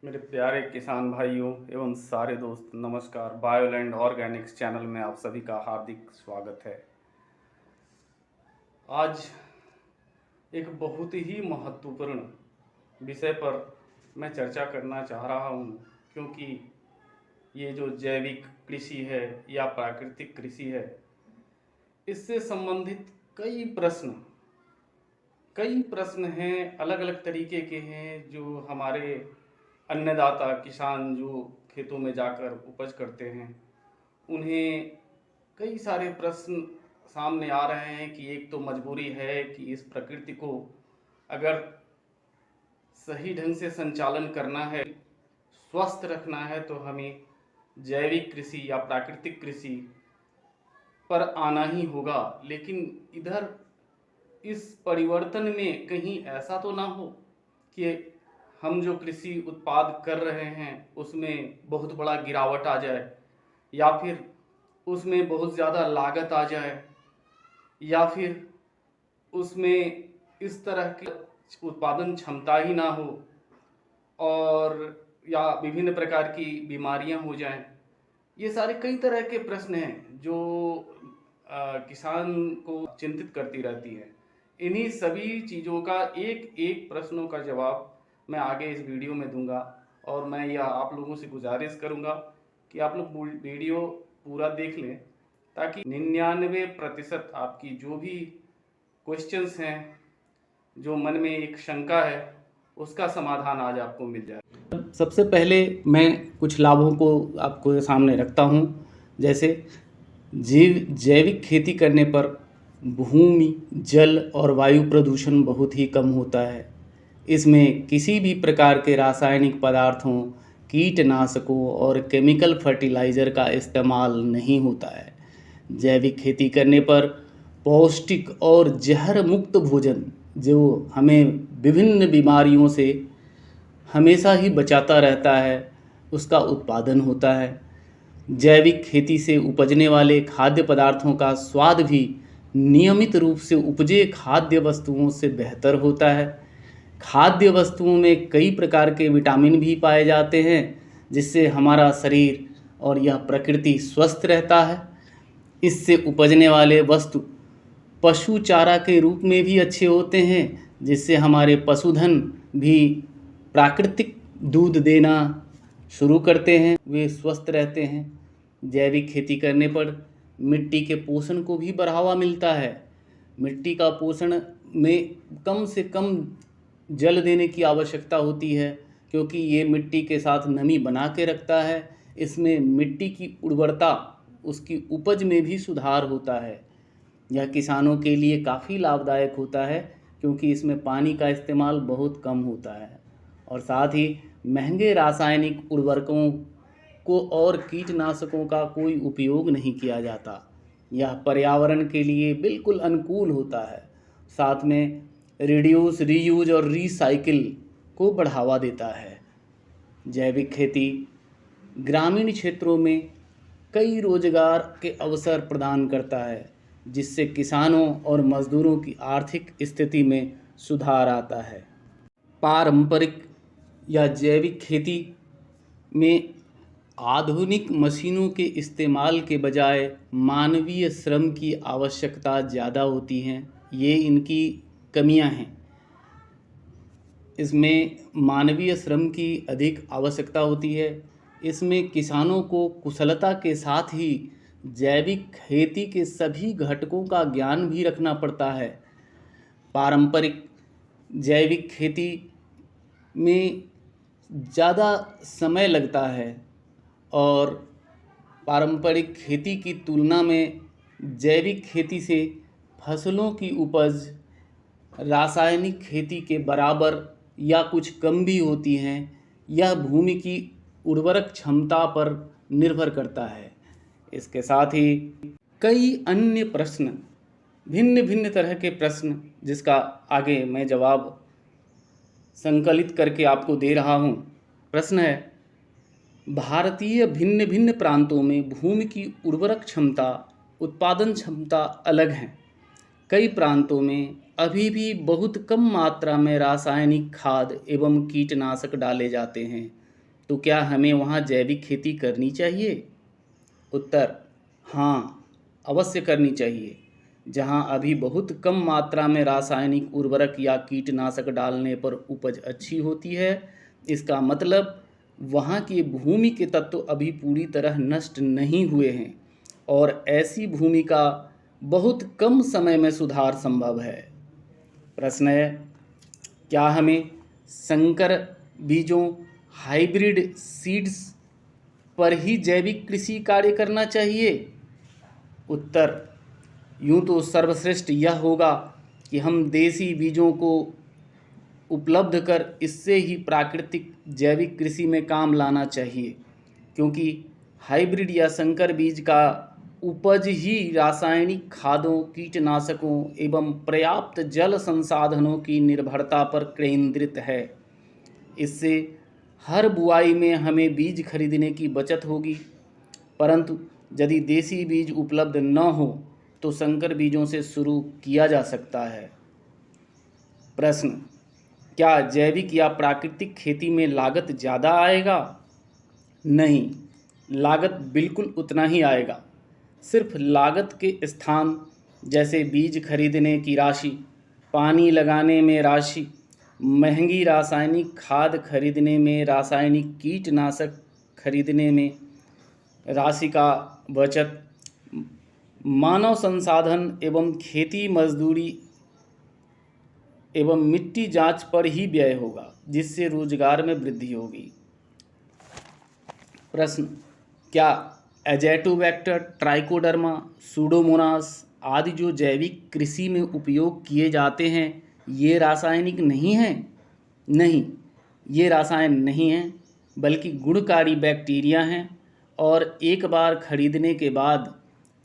मेरे प्यारे किसान भाइयों एवं सारे दोस्त नमस्कार। बायोलैंड ऑर्गेनिक्स चैनल में आप सभी का हार्दिक स्वागत है। आज एक बहुत ही महत्वपूर्ण विषय पर मैं चर्चा करना चाह रहा हूँ, क्योंकि ये जो जैविक कृषि है या प्राकृतिक कृषि है, इससे संबंधित कई प्रश्न हैं, अलग अलग तरीके के हैं, जो हमारे अन्नदाता किसान जो खेतों में जाकर उपज करते हैं, उन्हें कई सारे प्रश्न सामने आ रहे हैं कि एक तो मजबूरी है कि इस प्रकृति को अगर सही ढंग से संचालन करना है, स्वस्थ रखना है, तो हमें जैविक कृषि या प्राकृतिक कृषि पर आना ही होगा। लेकिन इधर इस परिवर्तन में कहीं ऐसा तो ना हो कि हम जो कृषि उत्पाद कर रहे हैं उसमें बहुत बड़ा गिरावट आ जाए, या फिर उसमें बहुत ज़्यादा लागत आ जाए, या फिर उसमें इस तरह की उत्पादन क्षमता ही ना हो, और या विभिन्न प्रकार की बीमारियां हो जाएं। ये सारे कई तरह के प्रश्न हैं जो किसान को चिंतित करती रहती हैं। इन्हीं सभी चीज़ों का एक एक प्रश्नों का जवाब मैं आगे इस वीडियो में दूंगा, और मैं यह आप लोगों से गुजारिश करूंगा कि आप लोग वीडियो पूरा देख लें, ताकि 99% आपकी जो भी क्वेश्चंस हैं, जो मन में एक शंका है, उसका समाधान आज आपको मिल जाए। सबसे पहले मैं कुछ लाभों को आपको सामने रखता हूँ। जैसे जैविक खेती करने पर भूमि, जल और वायु प्रदूषण बहुत ही कम होता है। इसमें किसी भी प्रकार के रासायनिक पदार्थों, कीटनाशकों और केमिकल फर्टिलाइज़र का इस्तेमाल नहीं होता है। जैविक खेती करने पर पौष्टिक और जहर मुक्त भोजन, जो हमें विभिन्न बीमारियों से हमेशा ही बचाता रहता है, उसका उत्पादन होता है। जैविक खेती से उपजने वाले खाद्य पदार्थों का स्वाद भी नियमित रूप से उपजे खाद्य वस्तुओं से बेहतर होता है। खाद्य वस्तुओं में कई प्रकार के विटामिन भी पाए जाते हैं, जिससे हमारा शरीर और यह प्रकृति स्वस्थ रहता है। इससे उपजने वाले वस्तु पशु चारा के रूप में भी अच्छे होते हैं, जिससे हमारे पशुधन भी प्राकृतिक दूध देना शुरू करते हैं, वे स्वस्थ रहते हैं। जैविक खेती करने पर मिट्टी के पोषण को भी बढ़ावा मिलता है। मिट्टी का पोषण में कम से कम जल देने की आवश्यकता होती है, क्योंकि ये मिट्टी के साथ नमी बना के रखता है। इसमें मिट्टी की उर्वरता, उसकी उपज में भी सुधार होता है। यह किसानों के लिए काफ़ी लाभदायक होता है, क्योंकि इसमें पानी का इस्तेमाल बहुत कम होता है, और साथ ही महंगे रासायनिक उर्वरकों को और कीटनाशकों का कोई उपयोग नहीं किया जाता। यह पर्यावरण के लिए बिल्कुल अनुकूल होता है। साथ में रिड्यूस, रीयूज और रीसाइकिल को बढ़ावा देता है। जैविक खेती ग्रामीण क्षेत्रों में कई रोजगार के अवसर प्रदान करता है, जिससे किसानों और मजदूरों की आर्थिक स्थिति में सुधार आता है। पारंपरिक या जैविक खेती में आधुनिक मशीनों के इस्तेमाल के बजाय मानवीय श्रम की आवश्यकता ज़्यादा होती है। ये इनकी कमियां हैं। इसमें मानवीय श्रम की अधिक आवश्यकता होती है। इसमें किसानों को कुशलता के साथ ही जैविक खेती के सभी घटकों का ज्ञान भी रखना पड़ता है। पारंपरिक जैविक खेती में ज़्यादा समय लगता है, और पारंपरिक खेती की तुलना में जैविक खेती से फसलों की उपज रासायनिक खेती के बराबर या कुछ कम भी होती हैं। यह भूमि की उर्वरक क्षमता पर निर्भर करता है। इसके साथ ही कई अन्य प्रश्न, भिन्न भिन्न तरह के प्रश्न, जिसका आगे मैं जवाब संकलित करके आपको दे रहा हूँ। प्रश्न है, भारतीय भिन्न भिन्न प्रांतों में भूमि की उर्वरक क्षमता, उत्पादन क्षमता अलग हैं। कई प्रांतों में अभी भी बहुत कम मात्रा में रासायनिक खाद एवं कीटनाशक डाले जाते हैं, तो क्या हमें वहाँ जैविक खेती करनी चाहिए? उत्तर: हाँ, अवश्य करनी चाहिए। जहाँ अभी बहुत कम मात्रा में रासायनिक उर्वरक या कीटनाशक डालने पर उपज अच्छी होती है, इसका मतलब वहाँ की भूमि के तत्व अभी पूरी तरह नष्ट नहीं हुए हैं और ऐसी भूमि का बहुत कम समय में सुधार संभव है। प्रश्न है, क्या हमें संकर बीजों हाइब्रिड सीड्स पर ही जैविक कृषि कार्य करना चाहिए? उत्तर: यूँ तो सर्वश्रेष्ठ यह होगा कि हम देसी बीजों को उपलब्ध कर इससे ही प्राकृतिक जैविक कृषि में काम लाना चाहिए, क्योंकि हाइब्रिड या संकर बीज का उपज ही रासायनिक खादों, कीटनाशकों एवं पर्याप्त जल संसाधनों की निर्भरता पर केंद्रित है। इससे हर बुआई में हमें बीज खरीदने की बचत होगी, परंतु यदि देसी बीज उपलब्ध न हो तो संकर बीजों से शुरू किया जा सकता है। प्रश्न: क्या जैविक या प्राकृतिक खेती में लागत ज़्यादा आएगा? नहीं, लागत बिल्कुल उतना ही आएगा। सिर्फ लागत के स्थान जैसे बीज खरीदने की राशि, पानी लगाने में राशि, महंगी रासायनिक खाद खरीदने में, रासायनिक कीटनाशक खरीदने में राशि का बचत, मानव संसाधन एवं खेती मजदूरी एवं मिट्टी जांच पर ही व्यय होगा, जिससे रोजगार में वृद्धि होगी। प्रश्न: क्या एजेटोबैक्टर, ट्राइकोडर्मा, सूडोमोनास आदि जो जैविक कृषि में उपयोग किए जाते हैं, ये रासायनिक नहीं हैं? नहीं, ये रासायन नहीं हैं, बल्कि गुणकारी बैक्टीरिया हैं और एक बार खरीदने के बाद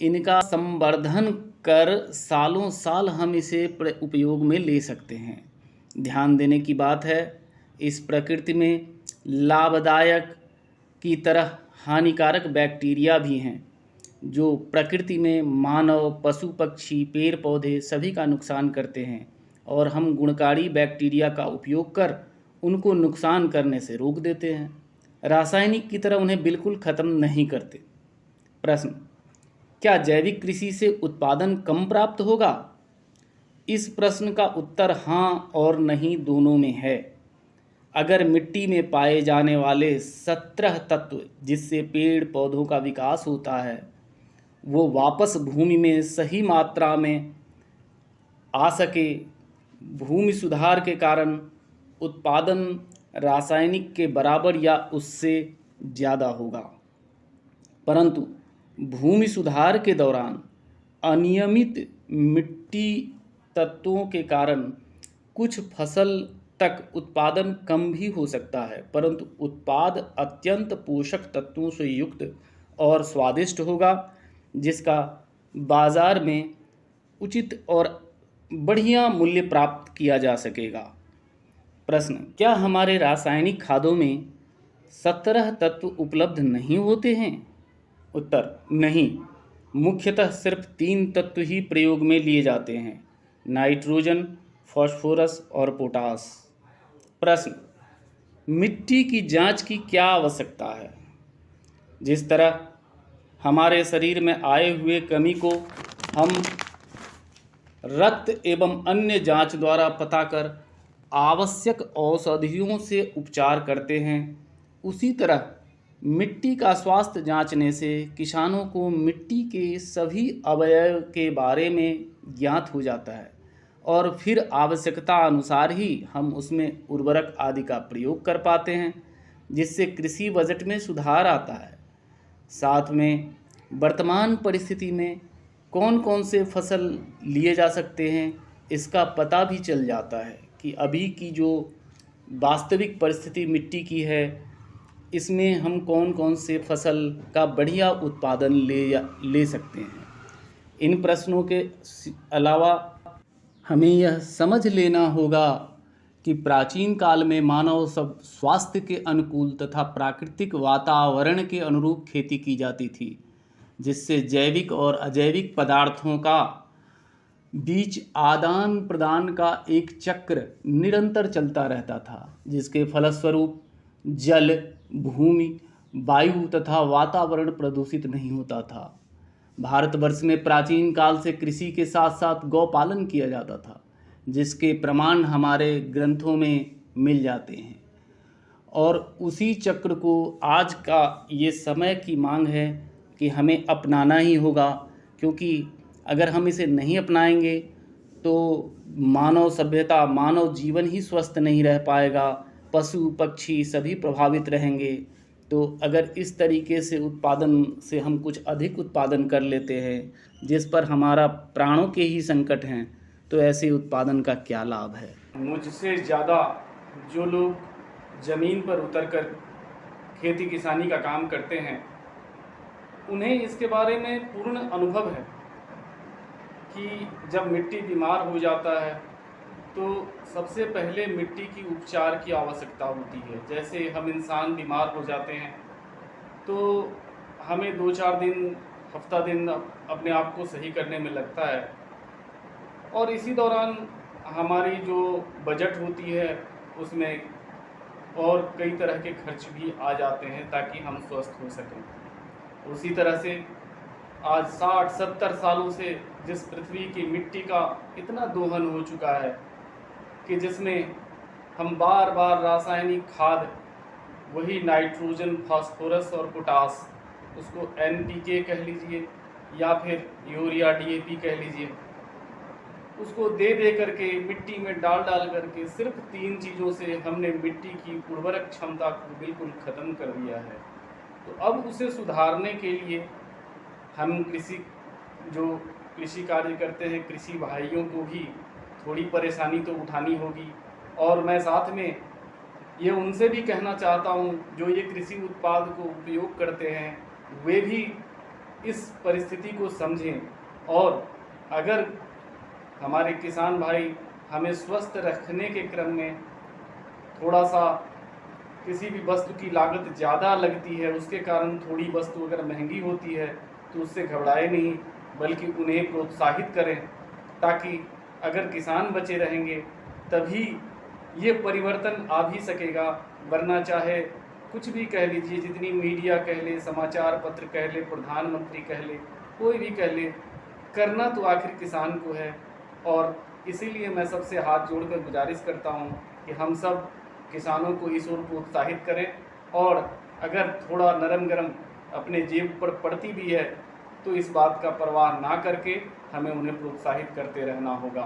इनका संवर्धन कर सालों साल हम इसे उपयोग में ले सकते हैं। ध्यान देने की बात है, इस प्रकृति में लाभदायक की तरह हानिकारक बैक्टीरिया भी हैं, जो प्रकृति में मानव, पशु पक्षी, पेड़ पौधे सभी का नुकसान करते हैं और हम गुणकारी बैक्टीरिया का उपयोग कर उनको नुकसान करने से रोक देते हैं। रासायनिक की तरह उन्हें बिल्कुल ख़त्म नहीं करते। प्रश्न: क्या जैविक कृषि से उत्पादन कम प्राप्त होगा? इस प्रश्न का उत्तर हाँ और नहीं दोनों में है। अगर मिट्टी में पाए जाने वाले 17 तत्व जिससे पेड़ पौधों का विकास होता है वो वापस भूमि में सही मात्रा में आ सके, भूमि सुधार के कारण उत्पादन रासायनिक के बराबर या उससे ज़्यादा होगा। परंतु भूमि सुधार के दौरान अनियमित मिट्टी तत्वों के कारण कुछ फसल तक उत्पादन कम भी हो सकता है, परंतु उत्पाद अत्यंत पोषक तत्वों से युक्त और स्वादिष्ट होगा, जिसका बाज़ार में उचित और बढ़िया मूल्य प्राप्त किया जा सकेगा। प्रश्न: क्या हमारे रासायनिक खादों में 17 तत्व उपलब्ध नहीं होते हैं? उत्तर: नहीं, मुख्यतः सिर्फ 3 तत्व ही प्रयोग में लिए जाते हैं: नाइट्रोजन, फास्फोरस और पोटास। प्रश्न: मिट्टी की जांच की क्या आवश्यकता है? जिस तरह हमारे शरीर में आए हुए कमी को हम रक्त एवं अन्य जांच द्वारा पता कर आवश्यक औषधियों से उपचार करते हैं, उसी तरह मिट्टी का स्वास्थ्य जांचने से किसानों को मिट्टी के सभी अवयव के बारे में ज्ञात हो जाता है और फिर आवश्यकता अनुसार ही हम उसमें उर्वरक आदि का प्रयोग कर पाते हैं, जिससे कृषि बजट में सुधार आता है। साथ में वर्तमान परिस्थिति में कौन कौन से फसल लिए जा सकते हैं इसका पता भी चल जाता है कि अभी की जो वास्तविक परिस्थिति मिट्टी की है, इसमें हम कौन कौन से फसल का बढ़िया उत्पादन ले सकते हैं। इन प्रश्नों के अलावा हमें यह समझ लेना होगा कि प्राचीन काल में मानव सब स्वास्थ्य के अनुकूल तथा प्राकृतिक वातावरण के अनुरूप खेती की जाती थी, जिससे जैविक और अजैविक पदार्थों का बीच आदान प्रदान का एक चक्र निरंतर चलता रहता था, जिसके फलस्वरूप जल, भूमि, वायु तथा वातावरण प्रदूषित नहीं होता था। भारतवर्ष में प्राचीन काल से कृषि के साथ साथ गौपालन किया जाता था, जिसके प्रमाण हमारे ग्रंथों में मिल जाते हैं। और उसी चक्र को आज का ये समय की मांग है कि हमें अपनाना ही होगा, क्योंकि अगर हम इसे नहीं अपनाएंगे तो मानव सभ्यता, मानव जीवन ही स्वस्थ नहीं रह पाएगा, पशु पक्षी सभी प्रभावित रहेंगे। तो अगर इस तरीके से उत्पादन से हम कुछ अधिक उत्पादन कर लेते हैं जिस पर हमारा प्राणों के ही संकट हैं, तो ऐसे उत्पादन का क्या लाभ है। मुझसे ज़्यादा जो लोग ज़मीन पर उतरकर खेती किसानी का काम करते हैं, उन्हें इसके बारे में पूर्ण अनुभव है कि जब मिट्टी बीमार हो जाता है तो सबसे पहले मिट्टी की उपचार की आवश्यकता होती है। जैसे हम इंसान बीमार हो जाते हैं तो हमें 2-4 दिन, हफ्ता दिन अपने आप को सही करने में लगता है, और इसी दौरान हमारी जो बजट होती है उसमें और कई तरह के खर्च भी आ जाते हैं ताकि हम स्वस्थ हो सकें। उसी तरह से आज 60-70 सालों से जिस पृथ्वी की मिट्टी का इतना दोहन हो चुका है कि जिसमें हम बार बार रासायनिक खाद, वही नाइट्रोजन, फास्फोरस और पोटास, उसको NPK कह लीजिए या फिर यूरिया DAP कह लीजिए, उसको दे दे करके मिट्टी में डाल डाल करके सिर्फ 3 चीज़ों से हमने मिट्टी की उर्वरक क्षमता को बिल्कुल ख़त्म कर दिया है। तो अब उसे सुधारने के लिए हम कृषि कार्य करते हैं, कृषि भाइयों को भी थोड़ी परेशानी तो उठानी होगी। और मैं साथ में ये उनसे भी कहना चाहता हूँ जो ये कृषि उत्पाद को उपयोग करते हैं, वे भी इस परिस्थिति को समझें, और अगर हमारे किसान भाई हमें स्वस्थ रखने के क्रम में थोड़ा सा किसी भी वस्तु की लागत ज़्यादा लगती है, उसके कारण थोड़ी वस्तु अगर महंगी होती है तो उससे घबराए नहीं, बल्कि उन्हें प्रोत्साहित करें, ताकि अगर किसान बचे रहेंगे तभी ये परिवर्तन आ भी सकेगा। वरना चाहे कुछ भी कह लीजिए, जितनी मीडिया कह ले, समाचार पत्र कह ले, प्रधानमंत्री कह ले, कोई भी कह ले, करना तो आखिर किसान को है। और इसीलिए मैं सबसे हाथ जोड़कर गुजारिश करता हूँ कि हम सब किसानों को इस ओर प्रोत्साहित करें, और अगर थोड़ा नरम गरम अपने जेब पर पड़ती भी है तो इस बात का परवाह ना करके हमें उन्हें प्रोत्साहित करते रहना होगा।